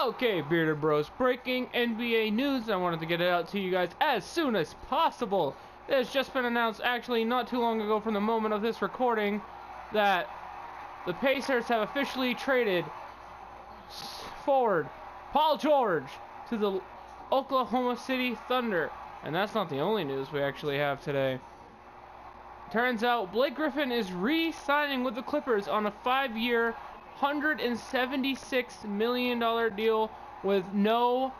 Okay, Bearded Bros, breaking NBA news. I wanted to get it out to you guys as soon as possible. It has just been announced, actually not too long ago from the moment of this recording, that the Pacers have officially traded forward Paul George to the Oklahoma City Thunder. And that's not the only news we actually have today. Turns out Blake Griffin is re-signing with the Clippers on a 5-year, $176 million deal with no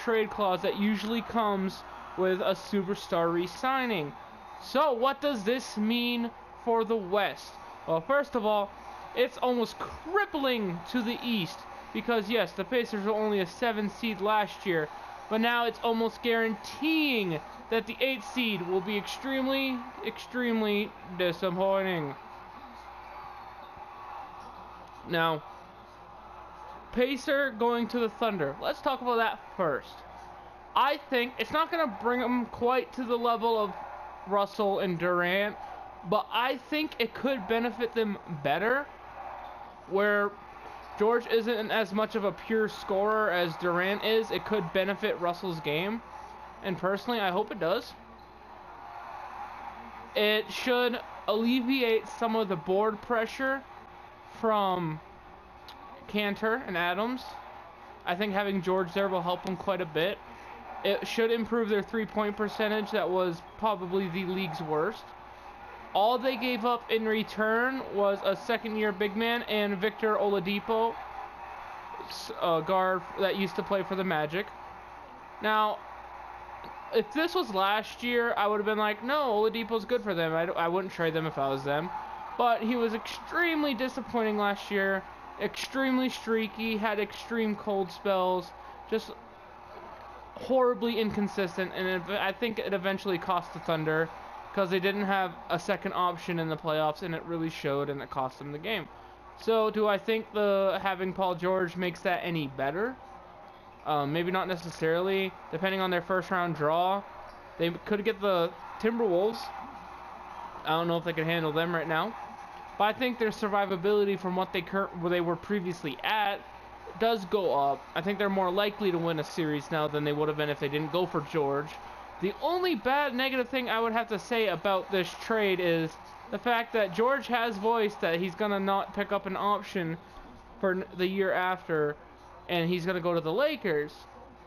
trade clause that usually comes with a superstar re-signing. So what does this mean for the West? Well, first of all, it's almost crippling to the East because yes, the Pacers were only a 7 seed last year, but now it's almost guaranteeing that the 8th seed will be extremely disappointing. Now, Pacer going to the Thunder. Let's talk about that first. I think it's not going to bring them quite to the level of Russell and Durant, but I think it could benefit them better, where George isn't as much of a pure scorer as Durant is. It could benefit Russell's game, and personally, I hope it does. It should alleviate some of the board pressure from Cantor and Adams. I think having George there will help them quite a bit. It should improve their three-point percentage that was probably the league's worst. All they gave up in return was a second-year big man and Victor Oladipo, a guard that used to play for the Magic. Now, if this was last year, I would have been like, no, Oladipo's good for them. I wouldn't trade them if I was them. But he was extremely disappointing last year, extremely streaky, had extreme cold spells, just horribly inconsistent, and I think it eventually cost the Thunder because they didn't have a second option in the playoffs, and it really showed, and it cost them the game. So do I think having Paul George makes that any better? Maybe not necessarily. Depending on their first round draw, they could get the Timberwolves. I don't know if they can handle them right now, but I think their survivability from what where they were previously at does go up. I think they're more likely to win a series now than they would have been if they didn't go for George. The only bad negative thing I would have to say about this trade is the fact that George has voiced that he's gonna not pick up an option for the year after, and he's gonna go to the Lakers.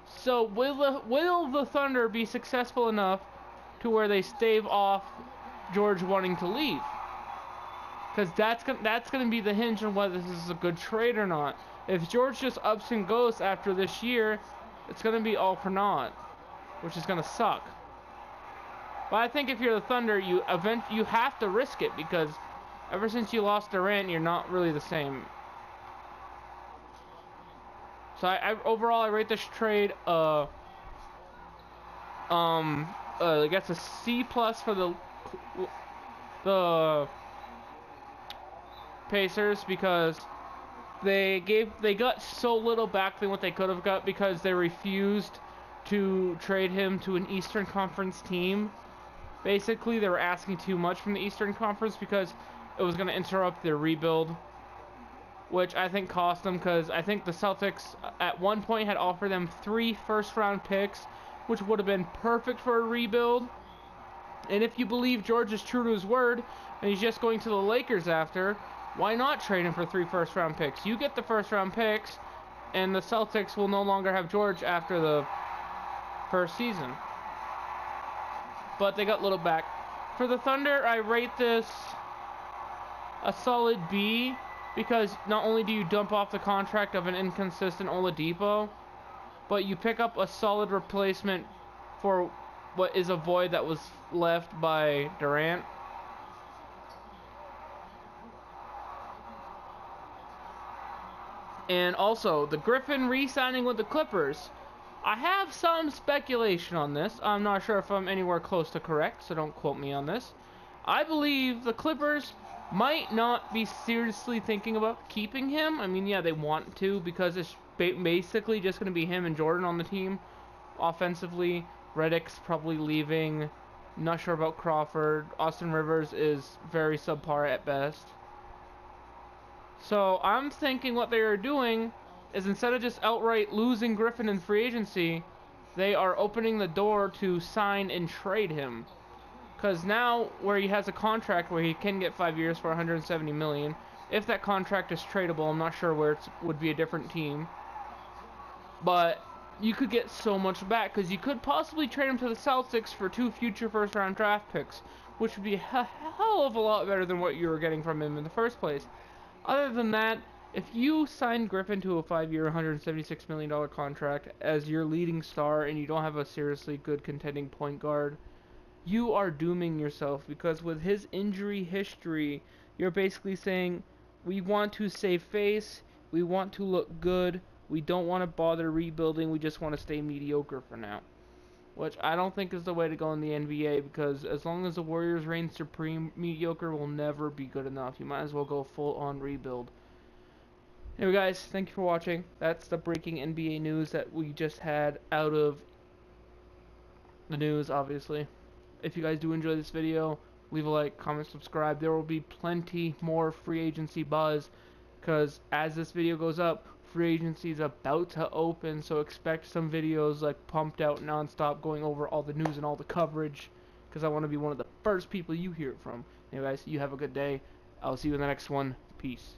So will the Thunder be successful enough to where they stave off George wanting to leave? Because that's gonna be the hinge on whether this is a good trade or not. If George just ups and goes after this year, it's gonna be all for naught, which is gonna suck. But I think if you're the Thunder, you have to risk it, because ever since you lost Durant, you're not really the same. So overall I rate this trade I guess a C+ for the Pacers, because they got so little back than what they could have got, because they refused to trade him to an Eastern Conference team. Basically, they were asking too much from the Eastern Conference because it was going to interrupt their rebuild, which I think cost them, because I think the Celtics at one point had offered them 3 first-round picks, which would have been perfect for a rebuild. And if you believe George is true to his word and he's just going to the Lakers after, why not trade him for 3 first-round picks? You get the first-round picks, and the Celtics will no longer have George after the first season. But they got little back. For the Thunder, I rate this a solid B, because not only do you dump off the contract of an inconsistent Oladipo, but you pick up a solid replacement for what is a void that was left by Durant. And also, the Griffin re-signing with the Clippers. I have some speculation on this. I'm not sure if I'm anywhere close to correct, so don't quote me on this. I believe the Clippers might not be seriously thinking about keeping him. I mean, yeah, they want to, because it's basically just going to be him and Jordan on the team offensively. Redick's probably leaving. Not sure about Crawford. Austin Rivers is very subpar at best. So I'm thinking what they are doing is instead of just outright losing Griffin in free agency, they are opening the door to sign and trade him. Because now, where he has a contract where he can get 5 years for 170 million, if that contract is tradable, I'm not sure where it would be a different team. But you could get so much back, because you could possibly trade him to the Celtics for 2 future first-round draft picks, which would be a hell of a lot better than what you were getting from him in the first place. Other than that, if you sign Griffin to a 5-year, $176 million contract as your leading star and you don't have a seriously good contending point guard, you are dooming yourself, because with his injury history, you're basically saying, we want to save face, we want to look good, we don't want to bother rebuilding, we just want to stay mediocre for now. Which I don't think is the way to go in the NBA, because as long as the Warriors reign supreme, mediocre will never be good enough. You might as well go full on rebuild. Anyway guys, thank you for watching. That's the breaking NBA news that we just had out of the news, obviously. If you guys do enjoy this video, leave a like, comment, subscribe. There will be plenty more free agency buzz, because as this video goes up, free agency is about to open, so expect some videos like pumped out non-stop going over all the news and all the coverage, because I want to be one of the first people you hear it from. Anyway guys, you have a good day. I'll see you in the next one. Peace.